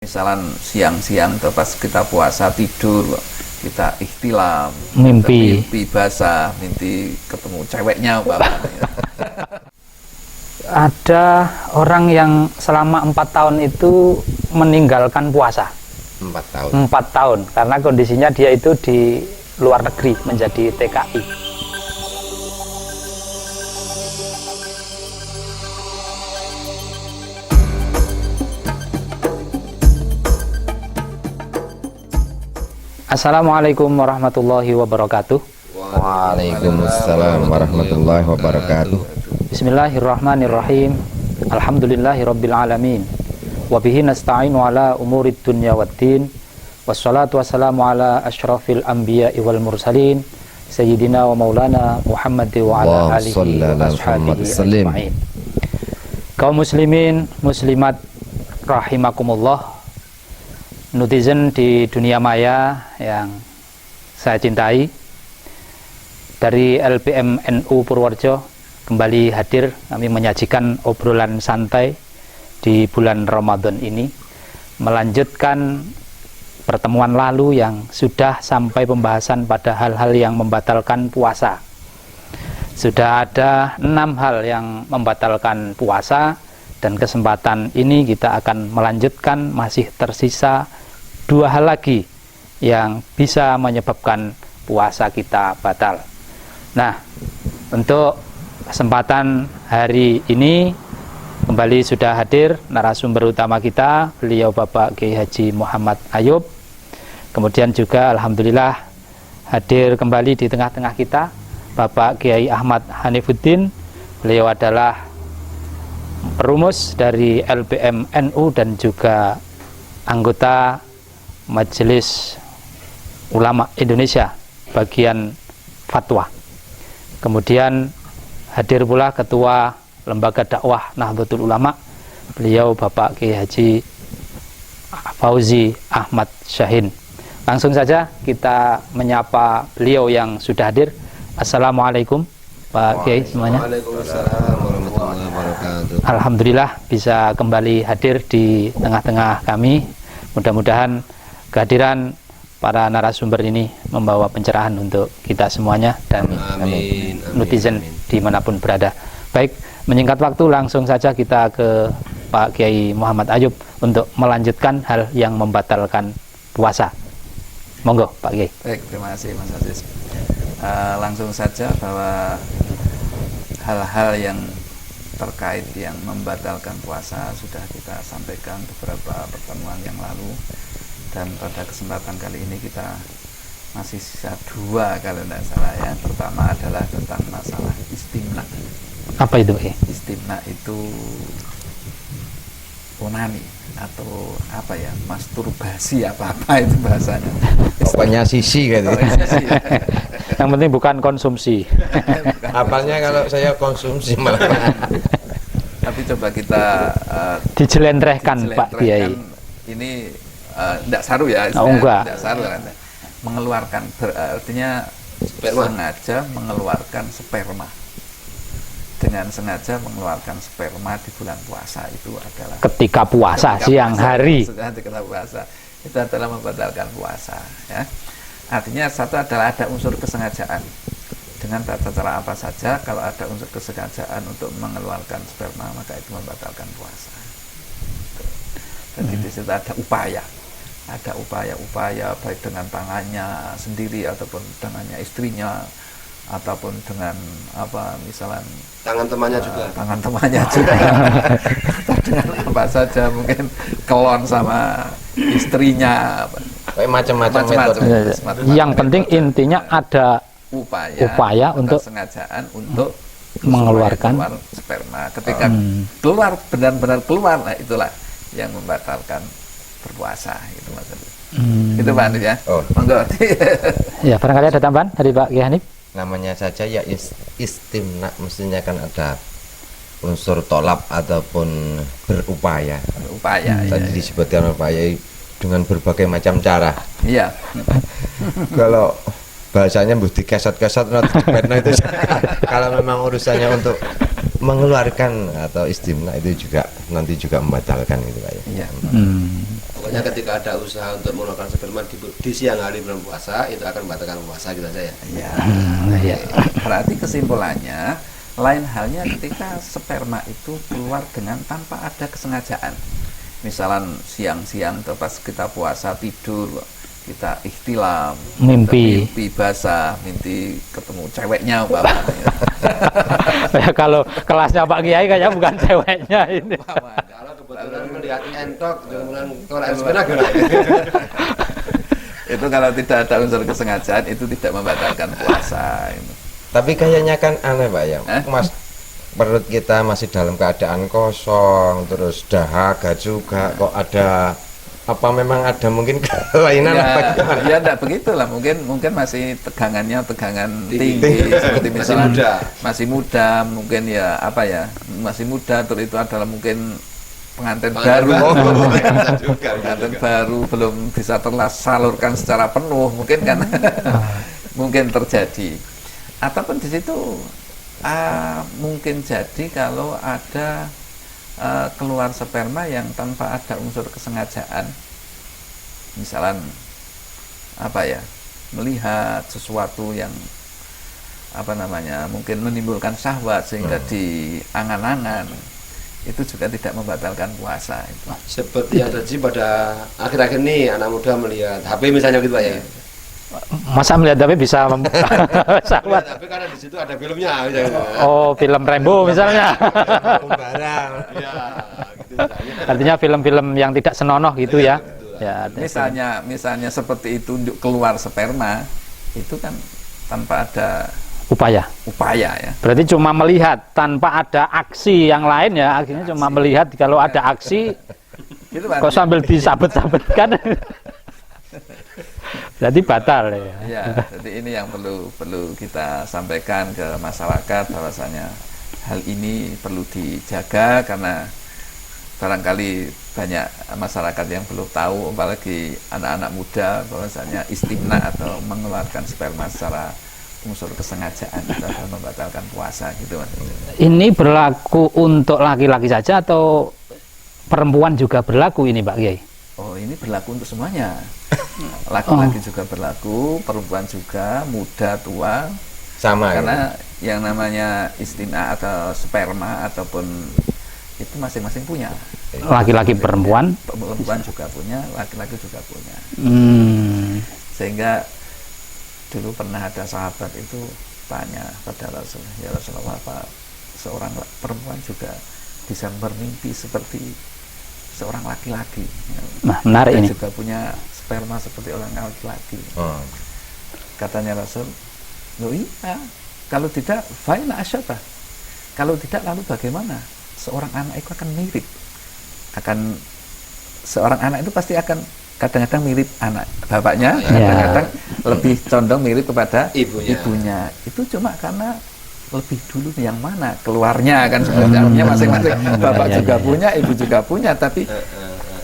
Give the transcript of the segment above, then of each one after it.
misalnya siang-siang atau pas kita puasa tidur kita ikhtilam, mimpi basah, mimpi ketemu ceweknya Bapak. Ada orang yang selama 4 tahun itu meninggalkan puasa 4 tahun. 4 tahun karena kondisinya dia itu di luar negeri menjadi TKI. Assalamualaikum warahmatullahi wabarakatuh. Waalaikumsalam warahmatullahi wabarakatuh. Bismillahirrahmanirrahim. Alhamdulillahirabbil alamin. Wa bihi nasta'inu ala umurid dunya waddin. Wassalatu wassalamu ala asyrafil anbiya'i wal mursalin sayyidina wa maulana Muhammad wa ala alihi wa ashabihi ajma'in. Kaum muslimin muslimat rahimakumullah, netizen di dunia maya yang saya cintai, dari LPM NU Purworejo kembali hadir. Kami menyajikan obrolan santai di bulan Ramadan ini, melanjutkan pertemuan lalu yang sudah sampai pembahasan pada hal-hal yang membatalkan puasa. Sudah ada 6 hal yang membatalkan puasa, dan kesempatan ini kita akan melanjutkan. Masih tersisa 2 hal lagi yang bisa menyebabkan puasa kita batal. Nah, untuk kesempatan hari ini kembali sudah hadir narasumber utama kita, beliau Bapak Kiai Haji Muhammad Ayub. Kemudian juga alhamdulillah hadir kembali di tengah-tengah kita Bapak Kiai Ahmad Hanifuddin. Beliau adalah perumus dari LPM NU dan juga anggota Majelis Ulama Indonesia bagian fatwa. Kemudian hadir pula Ketua Lembaga Dakwah Nahdlatul Ulama, beliau Bapak Kiai Haji Fauzi Ahmad Syahin. Langsung saja kita menyapa beliau yang sudah hadir. Assalamualaikum Pak Kiai semuanya. Waalaikumsalam warahmatullahi wabarakatuh. Alhamdulillah bisa kembali hadir di tengah-tengah kami. Mudah-mudahan kehadiran para narasumber ini membawa pencerahan untuk kita semuanya dan netizen dimanapun berada. Baik, menyingkat waktu langsung saja kita ke Pak Kiai Muhammad Ayub untuk melanjutkan hal yang membatalkan puasa. Monggo Pak Kiai. Baik, terima kasih Mas Aziz. Langsung saja bahwa hal-hal yang terkait yang membatalkan puasa sudah kita sampaikan beberapa pertemuan yang lalu, dan pada kesempatan kali ini kita masih sisa 2 kalau tidak salah ya. Pertama adalah tentang masalah istimna. Apa itu Kiai? Istimna itu onani atau apa ya, masturbasi apa itu bahasanya. Pokoknya sisi gitu. Yang penting bukan konsumsi. Apalnya kalau saya konsumsi malah. Tapi coba kita Dijelentrehkan Pak Kiai. Ini tidak saru ya, enggak. Tidak saru kan. Mengeluarkan artinya sengaja mengeluarkan sperma. Dengan sengaja mengeluarkan sperma di bulan puasa itu adalah Ketika puasa siang hari. Ketika puasa itu adalah membatalkan puasa ya. Artinya satu adalah ada unsur kesengajaan. Dengan tata cara apa saja, kalau ada unsur kesengajaan untuk mengeluarkan sperma, maka itu membatalkan puasa. Dan di situ ada upaya. Ada upaya-upaya baik dengan tangannya sendiri ataupun tangannya istrinya, ataupun dengan apa misalnya Tangan temannya juga. Tangan temannya juga. Atau dengan apa saja, mungkin kelon sama istrinya. Kayak macam-macam metode. Yang penting intinya ada upaya untuk kesengajaan untuk mengeluarkan sperma. Ketika keluar, benar-benar keluar, nah itulah yang membatalkan berpuasa, itu maksudnya. Itu Pak Hanif ya. Monggo. Ya, barangkali ada tambahan dari Pak Kiai Hanif. Namanya saja ya istimna, mestinya kan ada unsur tolak ataupun berupaya. Tadi disebutkan upaya dengan berbagai macam cara. Iya. Kalau bahasanya mesti kesat-kesat itu kalau memang urusannya untuk mengeluarkan atau istimna itu juga nanti juga membatalkan gitu Pak ya. Iya. Pokoknya ketika ada usaha untuk mengeluarkan sperma di siang hari bulan puasa, itu akan membatalkan puasa gitu aja ya. Iya. Berarti kesimpulannya, lain halnya ketika sperma itu keluar dengan tanpa ada kesengajaan. Misalan siang-siang pas kita puasa tidur, kita ikhtilam, mimpi basah, mimpi ketemu ceweknya umpamanya. Ya, kalau kelasnya Pak Kiai kayaknya bukan ceweknya ini. Kalau kebetulan melihat entok dengan keluar sperma gimana? Itu kalau tidak ada unsur kesengajaan itu tidak membatalkan puasa. Tapi kayaknya kan aneh Pak ya, Mas, perut kita masih dalam keadaan kosong, terus dahaga juga, kok ada apa, memang ada mungkin kelainan apa gimana? Ya enggak begitulah, mungkin masih tegangannya tinggi seperti misalnya masih muda, mungkin ya apa ya, masih muda, terus itu adalah mungkin pengantin baru, pengantin baru belum bisa tersalurkan secara penuh, mungkin kan mungkin terjadi. Ataupun di situ mungkin jadi kalau ada keluar sperma yang tanpa ada unsur kesengajaan, misalnya apa ya, melihat sesuatu yang apa namanya mungkin menimbulkan syahwat sehingga diangan-angan, itu juga tidak membatalkan puasa itu. Seperti yang terjadi pada akhir-akhir ini, anak muda melihat HP misalnya gitu Pak ya. Masa melihat HP bisa syahwat? Tapi karena di situ ada filmnya misalnya. Oh, film Rambo misalnya. Barang. Ya, gitu misalnya. Artinya film-film yang tidak senonoh gitu ya. Ya, misalnya seperti itu keluar sperma, itu kan tanpa ada upaya ya. Berarti cuma melihat tanpa ada aksi yang lain ya, akhirnya cuma melihat. Kalau ada aksi itu kok sambil disabet-sabetkan berarti batal ya. Ya, jadi ini yang perlu kita sampaikan ke masyarakat, bahwasanya hal ini perlu dijaga karena barangkali banyak masyarakat yang belum tahu, apalagi anak-anak muda, bahwasanya istimna atau mengeluarkan sperma secara unsur kesengajaan itu akan membatalkan puasa gitu Mas. Ini berlaku untuk laki-laki saja atau perempuan juga berlaku ini Pak Kiai? Oh, ini berlaku untuk semuanya. Laki-laki juga berlaku, perempuan juga, muda, tua, sama. Karena yang namanya istimna atau sperma ataupun itu masing-masing punya. Laki-laki perempuan juga punya, laki-laki juga punya. Sehingga dulu pernah ada sahabat itu tanya pada Rasulullah, ya Rasulullah, apa seorang perempuan juga bisa bermimpi seperti seorang laki-laki? Nah, menarik ini. Juga punya sperma seperti orang laki-laki. Katanya Rasul, loh iya, kalau tidak faina asyata. Kalau tidak lalu bagaimana? Seorang anak itu akan mirip. Seorang anak itu pasti akan kadang-kadang mirip anak bapaknya, kadang-kadang lebih condong mirip kepada ibunya. Itu cuma karena lebih dulu yang mana keluarnya kan sebenarnya masing-masing. Bapak juga punya, ibu juga punya, tapi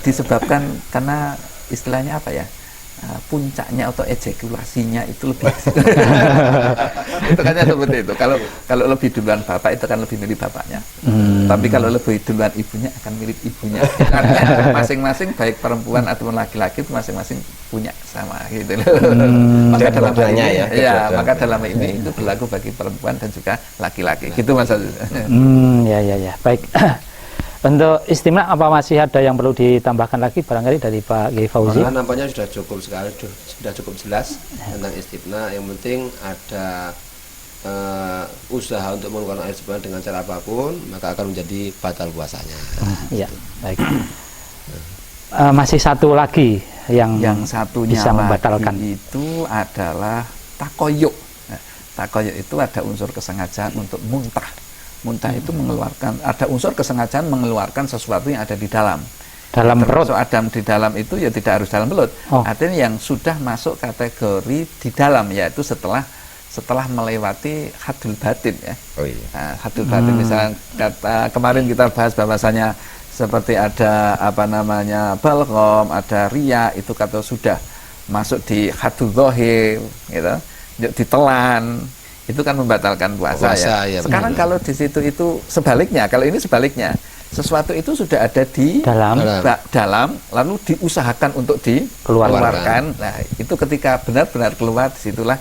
disebabkan karena istilahnya apa ya, puncaknya atau ejakulasinya itu lebih itu kan seperti itu. Kalau lebih duluan bapak itu kan lebih mirip bapaknya, tapi kalau lebih duluan ibunya akan mirip ibunya. Karena masing-masing baik perempuan ataupun laki-laki itu masing-masing punya sama gitu loh. Maka dalam ini maka dalam ini itu berlaku bagi perempuan dan juga laki-laki gitu Mas. Ya baik. Untuk istimna apa masih ada yang perlu ditambahkan lagi barangkali dari Pak Kiai Fauzi? Nampaknya sudah cukup sekali, sudah cukup jelas tentang istimna. Yang penting ada usaha untuk mengeluarkan air sperma dengan cara apapun, maka akan menjadi batal puasanya. Iya, baik. Masih satu lagi yang satunya bisa membatalkan itu adalah takoyuk. Nah, takoyuk itu ada unsur kesengajaan untuk muntah. Muntah itu mengeluarkan, ada unsur kesengajaan mengeluarkan sesuatu yang ada di dalam perut. Adam di dalam itu ya tidak harus dalam perut. Artinya yang sudah masuk kategori di dalam, yaitu setelah melewati hadul batin ya. Nah, hadul batin misalnya kemarin kita bahas bahwasanya seperti ada apa namanya balgham, ada riya, itu kata sudah masuk di hadul zahir gitu, ditelan, itu kan membatalkan puasa ya. Sekarang kalau di situ itu sebaliknya, kalau ini sebaliknya sesuatu itu sudah ada di dalam lalu diusahakan untuk dikeluarkan. Nah, itu ketika benar-benar keluar, disitulah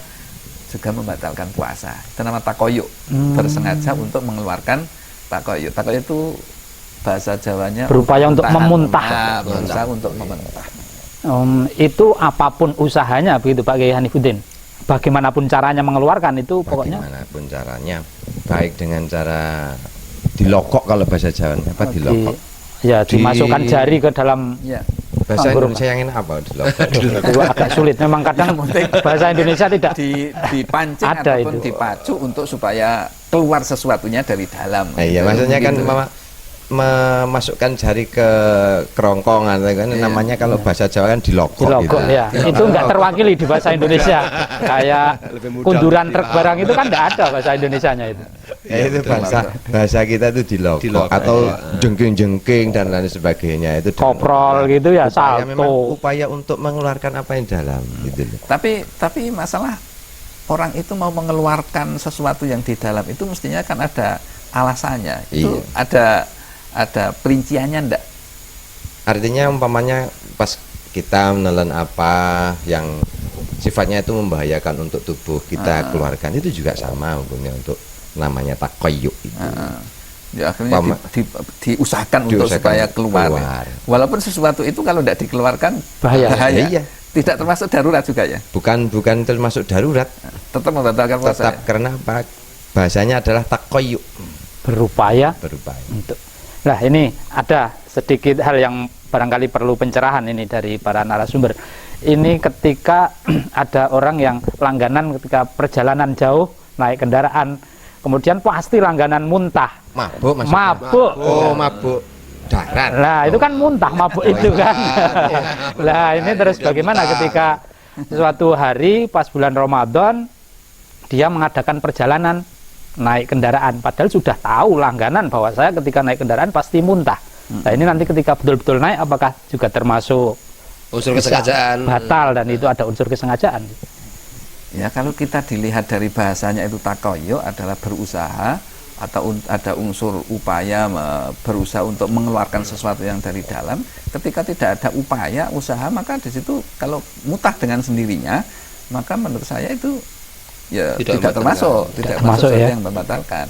juga membatalkan puasa. Itu nama takoyuk, bersengaja untuk mengeluarkan takoyuk. Takoyuk itu bahasa Jawanya berupaya untuk memuntah. Berusaha untuk memuntah. Itu apapun usahanya begitu Pak Kiai Hanifuddin. Bagaimanapun caranya mengeluarkan itu pokoknya. Bagaimanapun caranya, baik dengan cara dilokok kalau bahasa Jawanya apa dilokok. Ya, dimasukkan jari ke dalam. Ya. Bahasa Indonesia yang ini apa dilokok? Itu agak sulit. Memang kadang bahasa Indonesia tidak dipancing ada ataupun itu. dipacu untuk supaya keluar sesuatunya dari dalam. Nah, iya, maksudnya kan memasukkan jari ke kerongkongan kan namanya kalau bahasa Jawa kan dilokok gitu. Ya. Itu enggak terwakili di bahasa Indonesia. Kayak kunduran truk barang itu kan enggak ada bahasa Indonesianya itu. Itu bahasa kita itu dilokok atau jengking-jengking dan lain sebagainya itu koprol gitu ya, upaya, memang salto. upaya untuk mengeluarkan apa yang dalam gitu. Tapi masalah orang itu mau mengeluarkan sesuatu yang di dalam itu mestinya kan ada alasannya. Itu ada perinciannya ndak? Artinya umpamanya pas kita menelan apa yang sifatnya itu membahayakan untuk tubuh kita keluarkan, itu juga sama hukumnya untuk namanya takoyuk itu. Ya, akhirnya diusahakan untuk supaya keluar. Walaupun sesuatu itu kalau tidak dikeluarkan bahaya. Iya. Tidak termasuk darurat juga ya? Bukan termasuk darurat. Tetap membatalkan puasa. Tetap karena apa? Bahasanya adalah takoyuk. Berupaya. Untuk. Nah, ini ada sedikit hal yang barangkali perlu pencerahan ini dari para narasumber. Ini ketika ada orang yang langganan ketika perjalanan jauh naik kendaraan, kemudian pasti langganan muntah. Mabuk. Oh, mabuk darat. Nah, itu kan muntah mabuk itu kan. Nah, ini terus bagaimana ketika suatu hari pas bulan Ramadan dia mengadakan perjalanan naik kendaraan, padahal sudah tahu langganan bahwa saya ketika naik kendaraan pasti muntah. Nah, ini nanti ketika betul-betul naik apakah juga termasuk unsur kesengajaan batal dan itu ada unsur kesengajaan? Ya, kalau kita dilihat dari bahasanya itu takoyuk adalah berusaha atau ada unsur upaya berusaha untuk mengeluarkan sesuatu yang dari dalam. Ketika tidak ada upaya usaha, maka di situ kalau mutah dengan sendirinya, maka menurut saya itu ya tidak termasuk ya, yang membatalkan.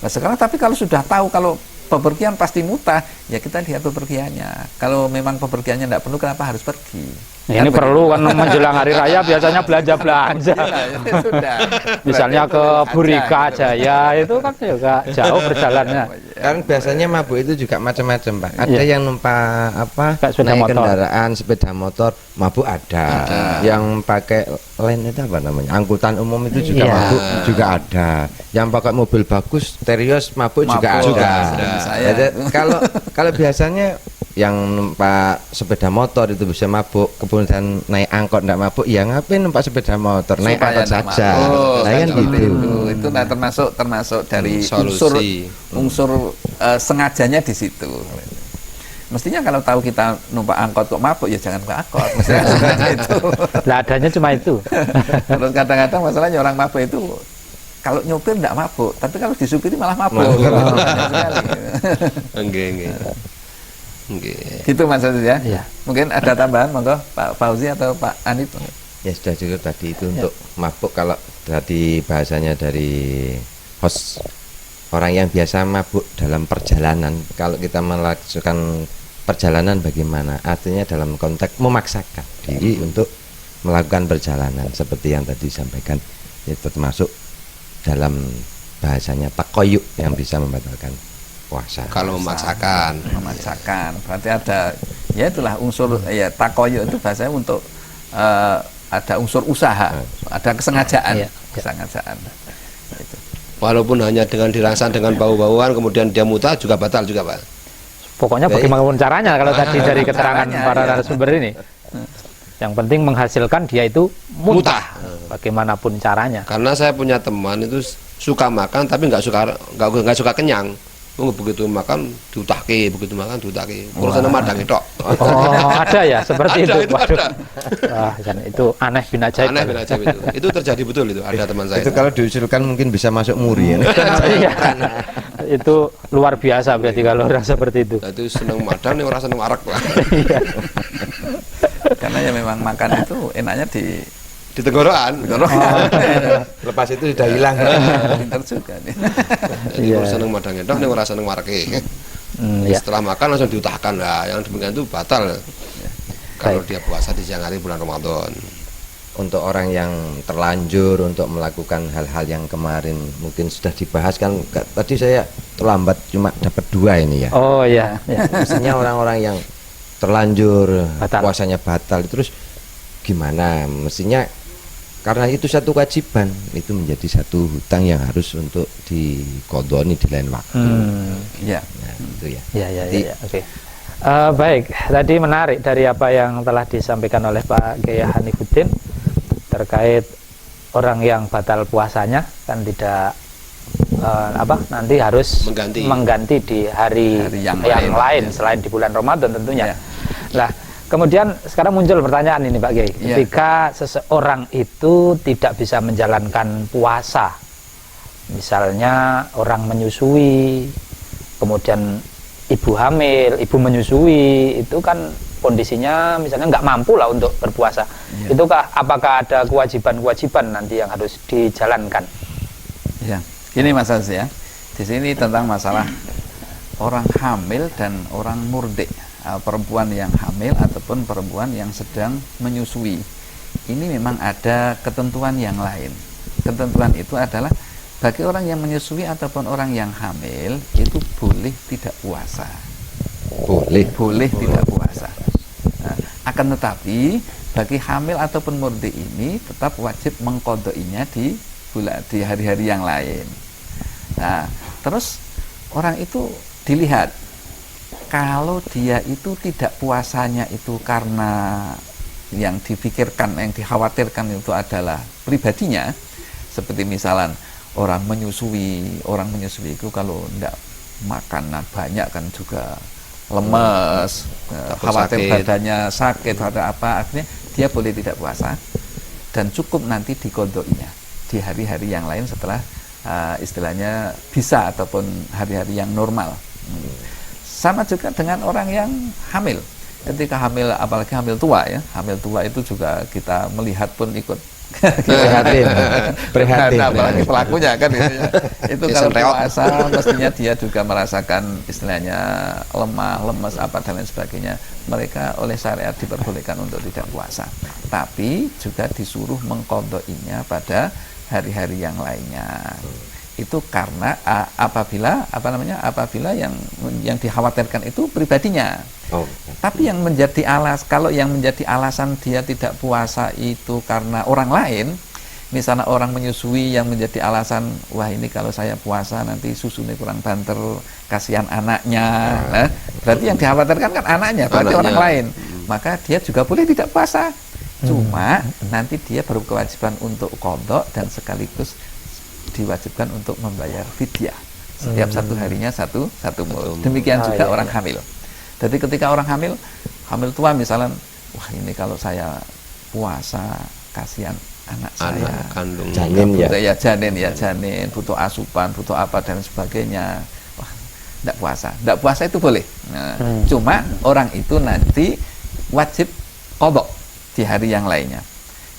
Nah, sekarang tapi kalau sudah tahu kalau bepergian pasti mutah, ya kita lihat bepergiannya. Kalau memang bepergiannya tidak perlu, kenapa harus pergi? Ya, ini perlu kan menjelang hari raya biasanya belanja-belanja. Misalnya ke Burika Jaya itu kan juga jauh perjalanannya. Kan biasanya mabuk itu juga macam-macam, Pak. Ada yang numpak naik kendaraan sepeda motor mabuk ada. Yang pakai lain itu apa namanya? Angkutan umum itu juga mabuk juga ada. Yang pakai mobil bagus, terios mabuk juga ada. Jadi, kalau biasanya yang numpak sepeda motor itu bisa mabuk, kemudian naik angkot tidak mabuk, ya ngapain numpak sepeda motor, naik angkot saja. Nah, kan gitu. Itu termasuk dari unsur sengajanya di situ. Mestinya kalau tahu kita numpak angkot kok mabuk, ya jangan ke angkot. Mestinya itu. Lah, adanya cuma itu. Terus kadang-kadang masalahnya orang mabuk itu kalau nyopir tidak mabuk, tapi kalau disupiri malah mabuk. Enggak. Gitu maksudnya ya. Mungkin ada tambahan monggo Pak Fauzi atau Pak Anit. Ya sudah cukup tadi itu untuk mabuk. Kalau tadi bahasanya dari host, orang yang biasa mabuk dalam perjalanan, kalau kita melakukan perjalanan bagaimana? Artinya dalam konteks memaksakan diri untuk melakukan perjalanan seperti yang tadi disampaikan, itu termasuk dalam bahasanya takoyuk yang bisa membatalkan puasa. Kalau memaksakan berarti ada, ya itulah unsur ya takoyuk itu bahasanya untuk ada unsur usaha, ada kesengajaan. Kesengajaan. Itu. Walaupun hanya dengan dirangsang dengan bau-bauan kemudian dia mutah juga batal juga, Pak. Pokoknya bagaimanapun caranya kalau tadi dari keterangan para narasumber ini. Yang penting menghasilkan dia itu muntah. Bagaimanapun caranya. Karena saya punya teman itu suka makan tapi nggak suka kenyang. Begitu makan diutake, begitu makan diutake. Urusan madang itu. Oh, ada ya seperti itu. Waduh. Wah, kan itu aneh bin ajaib. Aneh bin ajaib itu. Itu terjadi betul itu. Ada teman saya. Itu kalau diusulkan mungkin bisa masuk muri ya. Iya. Itu luar biasa berarti kalau orang seperti itu. Itu seneng madang nih orang seneng warak lah. Karena ya memang makan itu enaknya di Tenggorokan. Lepas itu sudah hilang. pinter juga nih. Jadi orang seneng madang itu nih orang seneng warake. Setelah makan langsung diutahkan lah. Yang demikian itu batal. Kalau dia puasa di siang hari bulan Ramadan. Untuk orang yang terlanjur untuk melakukan hal-hal yang kemarin mungkin sudah dibahas kan, tadi saya terlambat cuma dapat 2 ini ya. Oh iya. Maksudnya orang-orang yang terlanjur Batal. puasanya batal, terus gimana? Mestinya karena itu satu kewajiban, itu menjadi satu hutang yang harus untuk dikodoni di lain waktu. Ya. Nah, itu ya. Ya. Oke. Baik, tadi menarik dari apa yang telah disampaikan oleh Pak Kiai Hanifuddin terkait orang yang batal puasanya kan tidak nanti harus mengganti di hari yang lain selain di bulan Ramadan tentunya. Nah, kemudian sekarang muncul pertanyaan ini Pak Kiai, ketika seseorang itu tidak bisa menjalankan puasa, misalnya orang menyusui, kemudian ibu hamil, ibu menyusui, itu kan kondisinya misalnya nggak mampu lah untuk berpuasa. Itukah apakah ada kewajiban-kewajiban nanti yang harus dijalankan? Ya, gini Mas Aziz ya. Di sini tentang masalah orang hamil dan orang murdi, perempuan yang hamil ataupun perempuan yang sedang menyusui. Ini memang ada ketentuan yang lain. Ketentuan itu adalah bagi orang yang menyusui ataupun orang yang hamil itu boleh tidak puasa. Boleh tidak puasa. Nah, akan tetapi bagi hamil ataupun murdi ini tetap wajib mengqadainya di hari-hari yang lain. Nah, terus orang itu dilihat kalau dia itu tidak puasanya itu karena yang dipikirkan, yang dikhawatirkan itu adalah pribadinya, seperti misalnya orang menyusui itu kalau tidak makanan banyak kan juga lemes, khawatir badannya sakit atau apa, akhirnya dia boleh tidak puasa dan cukup nanti diqadainya di hari-hari yang lain setelah istilahnya bisa ataupun hari-hari yang normal. Sama juga dengan orang yang hamil. Ketika hamil, apalagi hamil tua ya, hamil tua itu juga kita melihat pun ikut prihatin apalagi pelakunya kan gitu ya. Itu kalau puasa mestinya dia juga merasakan istilahnya lemah, lemes apa dan lain sebagainya. Mereka oleh syariat diperbolehkan untuk tidak puasa, tapi juga disuruh mengqadainya pada hari-hari yang lainnya. Itu karena apabila yang dikhawatirkan itu pribadinya. Tapi yang menjadi kalau yang menjadi alasan dia tidak puasa itu karena orang lain, misalnya orang menyusui yang menjadi alasan, wah ini kalau saya puasa nanti susunya kurang banter, kasihan anaknya. Nah, berarti yang dikhawatirkan kan anaknya, berarti orang lain. Maka dia juga boleh tidak puasa. Cuma nanti dia berkewajiban untuk qadha dan sekaligus diwajibkan untuk membayar fidyah. Setiap satu harinya satu mud. Demikian juga orang hamil. Jadi ketika orang hamil tua misalnya, wah ini kalau saya puasa kasihan anak saya, janin butuh asupan, butuh apa dan sebagainya. Wah, tidak puasa itu boleh. Nah, cuma orang itu nanti wajib qadha di hari yang lainnya.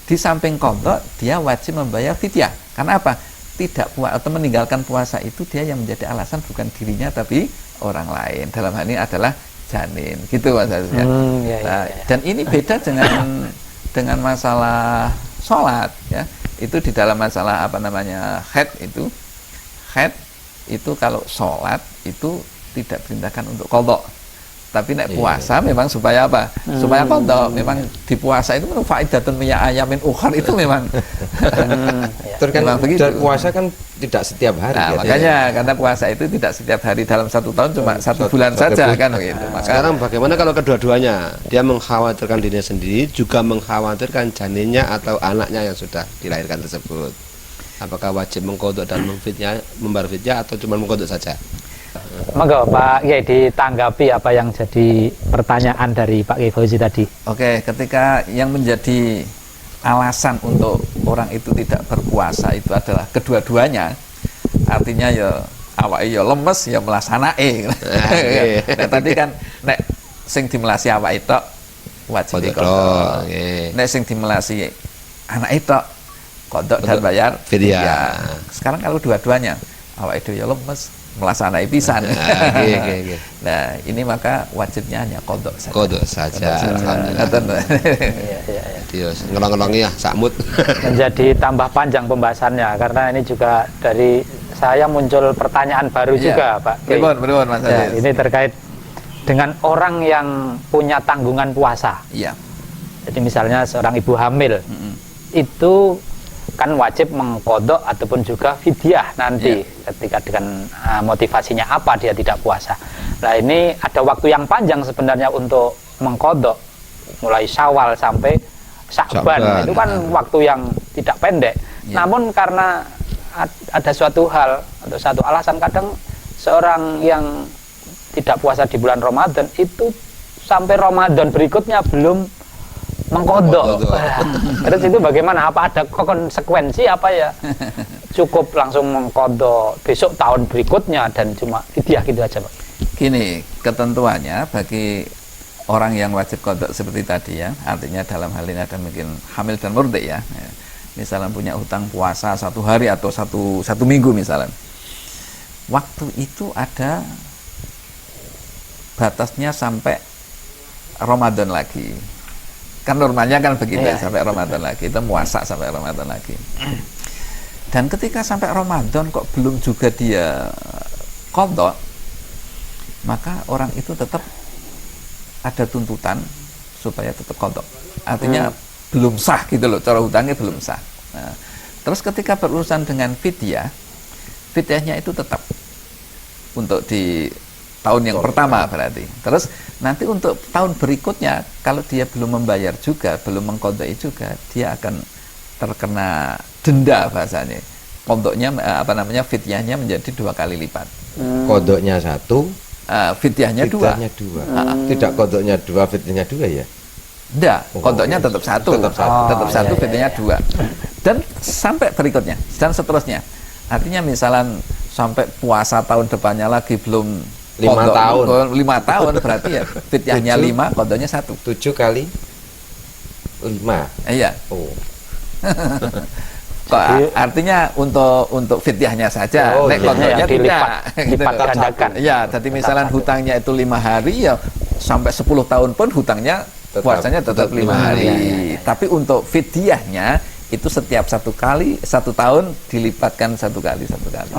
Di samping qadha dia wajib membayar fidyah. Karena apa? Tidak puasa atau meninggalkan puasa itu dia yang menjadi alasan, bukan dirinya tapi orang lain. Dalam hal ini adalah janin, gitu Mas Aziz. Dan ini beda dengan masalah sholat ya. Itu di dalam masalah haid itu kalau sholat itu tidak perintahkan untuk qadha. Tapi nek puasa memang supaya apa? Supaya qadha. Memang di puasa itu memang faidatun min ayamin ukhar itu memang. Terkadang puasa kan tidak setiap hari. Nah, makanya karena puasa itu tidak setiap hari dalam satu tahun, cuma satu bulan saja kan gitu. Sekarang bagaimana kalau kedua-duanya? Dia mengkhawatirkan dirinya sendiri, juga mengkhawatirkan janinnya atau anaknya yang sudah dilahirkan tersebut. Apakah wajib mengqadha dan membayar fidyah atau cuma mengqadha saja? Monggo Pak Kiai ditanggapi apa yang jadi pertanyaan dari Pak Kiai Fauzi tadi. Oke, ketika yang menjadi alasan untuk orang itu tidak berpuasa itu adalah kedua-duanya, artinya ya awake ya lemes ya melasanake. Nah, tadi kan nek sing dimelasi awake tok wajib qadha. Nek sing dimelasi anake tok qadha dan bayar fidyah. Sekarang kalau dua-duanya awake dhewe ya lemes melasanai pisan. Nah, ini maka wajibnya hanya qadha saja. Qadha saja. Alhamdulillah. Iya, ngelong-ngelongi ya sakmut. Menjadi tambah panjang pembahasannya karena ini juga dari saya muncul pertanyaan baru juga, Pak. Betul, Mas Aziz. Ini terkait dengan orang yang punya tanggungan puasa. Iya. Jadi misalnya seorang ibu hamil, itu kan wajib mengkodok ataupun juga fidyah nanti ketika dengan motivasinya apa dia tidak puasa. Nah, ini ada waktu yang panjang sebenarnya untuk mengkodok, mulai Syawal sampai Sya'ban. Itu kan waktu yang tidak pendek. Namun karena ada suatu hal atau satu alasan, kadang seorang yang tidak puasa di bulan Ramadan itu sampai Ramadan berikutnya belum mengkodok. Terus itu bagaimana? Apa ada konsekuensi apa ya? Cukup langsung mengkodok besok tahun berikutnya dan cuma fidyah gitu aja, Pak? Gini, ketentuannya bagi orang yang wajib kodok seperti tadi ya, artinya dalam hal ini ada mungkin hamil dan murdi ya. Misalnya punya hutang puasa 1 hari atau satu minggu misalnya. Waktu itu ada batasnya sampai Ramadan lagi. Kan normalnya kan begitu sampai Ramadan lagi, itu puasa sampai Ramadan lagi. Dan ketika sampai Ramadan kok belum juga dia qadha, maka orang itu tetap ada tuntutan supaya tetap qadha. Artinya belum sah gitu loh, cara hutangnya belum sah. Nah, terus ketika berurusan dengan fidyahnya itu tetap untuk di tahun yang pertama berarti. Terus nanti untuk tahun berikutnya kalau dia belum membayar juga, belum mengqadha'i juga, dia akan terkena denda bahasanya. Qadha'nya fidyahnya menjadi 2 kali lipat. Qadha'nya 1, fidyahnya 2. Tidak qadha'nya 2, fidyahnya 2 ya? Enggak, qadha'nya tetap 1. Tetap 1, fidyahnya 2. Dan sampai berikutnya dan seterusnya. Artinya misalnya sampai puasa tahun depannya lagi belum 5 tahun. 5 tahun berarti ya fidyahnya 5, qadha'nya 1. 7 kali 5. Iya. Oh. Artinya untuk fidyahnya saja, nek qadha'nya tidak. Dilipat gandakan. Iya, jadi misalnya hutangnya itu 5 hari ya sampai 10 tahun pun hutangnya puasanya tetap 5 hari. Tapi untuk fidyahnya itu setiap 1 tahun dilipatkan 1 kali.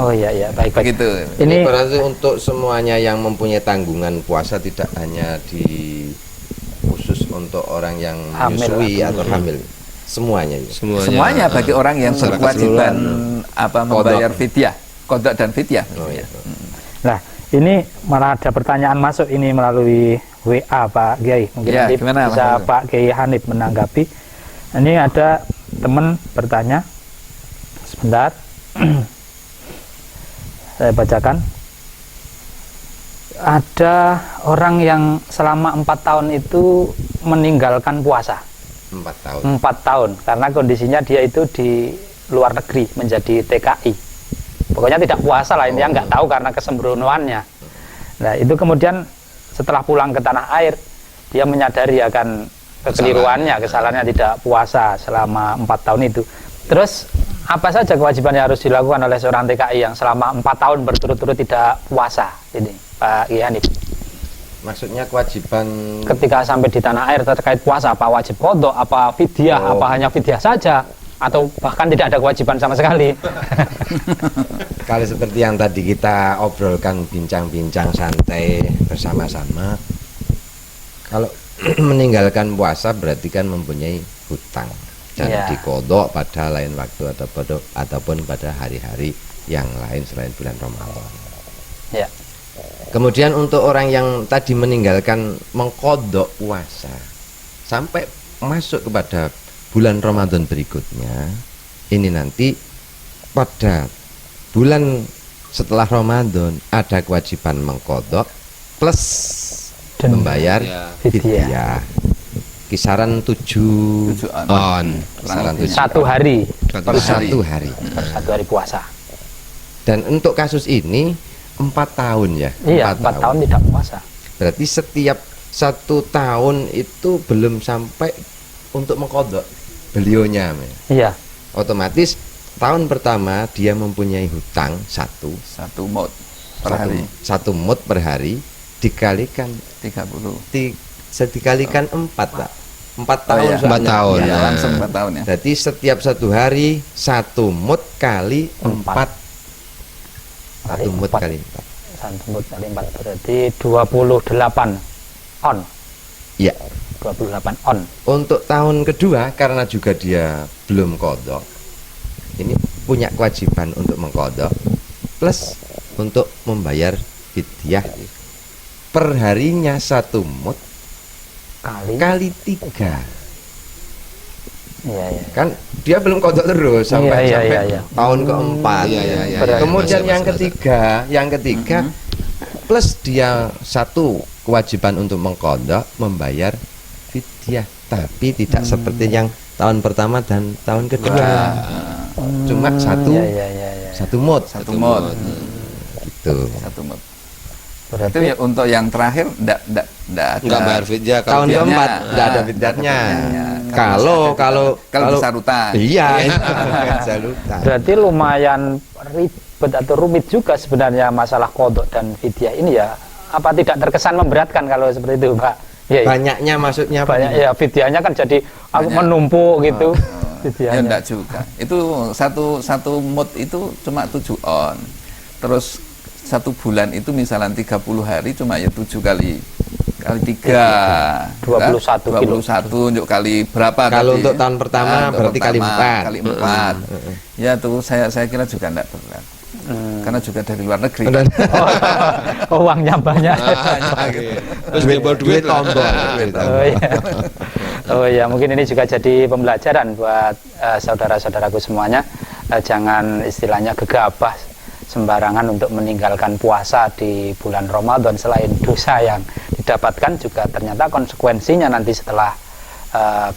Oh iya, baik. Begitu. Ini berarti untuk semuanya yang mempunyai tanggungan puasa, tidak hanya di khusus untuk orang yang menyusui atau hamil. Semuanya bagi orang yang berkewajiban membayar fidyah, qadha dan fidyah. Nah, ini malah ada pertanyaan masuk ini melalui WA Pak Kiai. Mungkin nanti bisa Pak Kiai Hanif menanggapi. Ini ada teman bertanya, sebentar. Saya bacakan. Ada orang yang selama 4 tahun itu meninggalkan puasa. 4 tahun karena kondisinya dia itu di luar negeri menjadi TKI. Pokoknya tidak puasa lah, intinya nggak tahu karena kesembronoannya. Nah, itu kemudian setelah pulang ke tanah air dia menyadari akan kekeliruannya, kesalahannya tidak puasa selama 4 tahun itu. Terus apa saja kewajiban yang harus dilakukan oleh seorang TKI yang selama 4 tahun berturut-turut tidak puasa ini, Pak Kiai Hanif? Maksudnya kewajiban ketika sampai di tanah air terkait puasa, apa wajib qadha, apa fidyah, apa hanya fidyah saja, atau bahkan tidak ada kewajiban sama sekali? Kalau seperti yang tadi kita obrolkan, bincang-bincang santai bersama-sama, kalau meninggalkan puasa berarti kan mempunyai hutang dan diqadha pada lain waktu ataupun pada hari-hari yang lain selain bulan Ramadan. Ya. Kemudian untuk orang yang tadi meninggalkan mengqadha puasa sampai masuk kepada bulan Ramadan berikutnya, ini nanti pada bulan setelah Ramadan ada kewajiban mengqadha plus membayar fidyah. Kisaran 7 on. Kisaran 1 hari. Per 1 hari. Per 1 hari puasa. Dan untuk kasus ini 4 tahun ya. Iya, 4 tahun tidak puasa. Berarti setiap 1 tahun itu belum sampai untuk mengkodok belionya. Iya. Otomatis tahun pertama dia mempunyai hutang 1 mut per hari. 1 mut per hari dikalikan 30. Dikalikan 4 Pak. 4 tahun. iya. 4 tahun. Ya, Ya. langsung 4 tahun ya. Jadi setiap 1 hari 1 mut kali 4. 1 mut kali 4. 1 mut kali 4 berarti 28 on. Iya. 28 on. Untuk tahun kedua karena juga dia belum kodok, ini punya kewajiban untuk mengkodok plus untuk membayar fidyah per harinya 1 mut kali 3. Iya, iya. Kan dia belum kodok terus sampai Iya, sampai iya. tahun keempat. Iya, iya, iya, iya. Kemudian Masih, yang ketiga plus dia 1 kewajiban untuk mengkodok membayar fidyah, tapi tidak seperti yang tahun pertama dan tahun kedua. Cuma 1 Iya, iya, iya, iya. 1 mut 1 mut. gitu. 1 mut. Berarti Itu ya, untuk yang terakhir enggak ada. Enggak bayar fidyah Tahun kalau dia- keempat fidyahnya. enggak ada fidyahnya. Fidyahnya. Kalau besar utang. iya salutan. berarti lumayan ribet atau rumit juga sebenarnya masalah kodok dan fidyah ini ya. Apa tidak terkesan memberatkan kalau seperti itu, Pak? Iya, iya. Banyaknya maksudnya Banyak ya, fidyahnya kan jadi Banyak. menumpuk gitu. Ya Fidyahnya. enggak juga. Itu satu mut itu cuma 7 on. Terus 1 bulan itu misalnya 30 hari cuma ya 7 kali 3. 21 kilo. 21 untuk kali berapa Kalau tadi? untuk tahun pertama Untuk berarti kali pertama, 4. Kali 4. Ya tuh saya kira juga enggak berat. Karena juga dari luar negeri. Oh, uangnya banyak. Terus duit lah. tombol. Oh iya. Oh iya, mungkin ini juga jadi pembelajaran buat saudara-saudaraku semuanya. Jangan istilahnya gegabah sembarangan untuk meninggalkan puasa di bulan Ramadan. Selain dosa yang didapatkan, juga ternyata konsekuensinya nanti setelah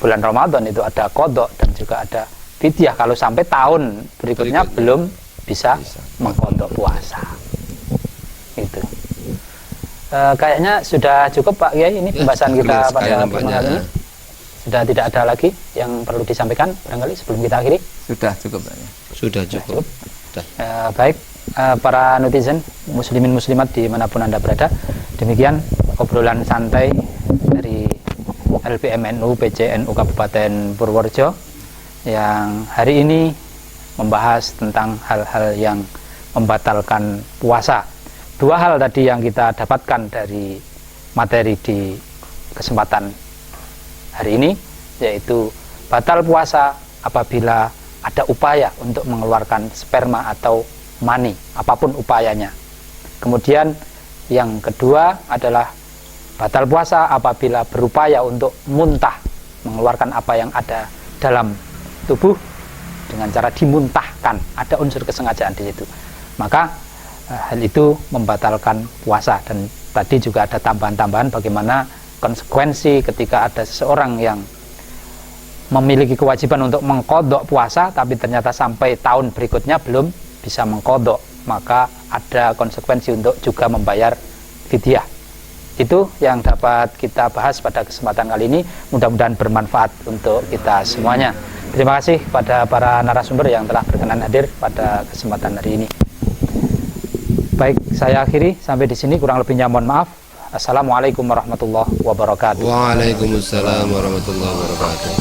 bulan Ramadan itu ada kodok dan juga ada fidyah kalau sampai tahun berikutnya belum bisa mengkodok puasa. Itu. Kayaknya sudah cukup Pak Kiai, ini pembahasan sudah kita clear sekali pada nampaknya. malam ini. Sudah tidak ada lagi yang perlu disampaikan barangkali sebelum kita akhiri. Sudah cukup ya. Sudah cukup. Baik, para netizen muslimin muslimat dimanapun Anda berada, demikian obrolan santai dari LPMNU PCNU Kabupaten Purworejo yang hari ini membahas tentang hal-hal yang membatalkan puasa. 2 hal tadi yang kita dapatkan dari materi di kesempatan hari ini, yaitu batal puasa apabila ada upaya untuk mengeluarkan sperma atau mani, apapun upayanya. Kemudian yang kedua adalah batal puasa apabila berupaya untuk muntah, mengeluarkan apa yang ada dalam tubuh dengan cara dimuntahkan, ada unsur kesengajaan di situ. Maka hal itu membatalkan puasa. Dan tadi juga ada tambahan-tambahan bagaimana konsekuensi ketika ada seseorang yang memiliki kewajiban untuk mengkodok puasa tapi ternyata sampai tahun berikutnya belum bisa mengkodok, maka ada konsekuensi untuk juga membayar fidyah. Itu yang dapat kita bahas pada kesempatan kali ini. Mudah-mudahan bermanfaat untuk kita semuanya. Terima kasih kepada para narasumber yang telah berkenan hadir pada kesempatan hari ini. Baik, saya akhiri sampai di sini, kurang lebihnya mohon maaf. Assalamualaikum warahmatullahi wabarakatuh. Waalaikumsalam warahmatullahi wabarakatuh.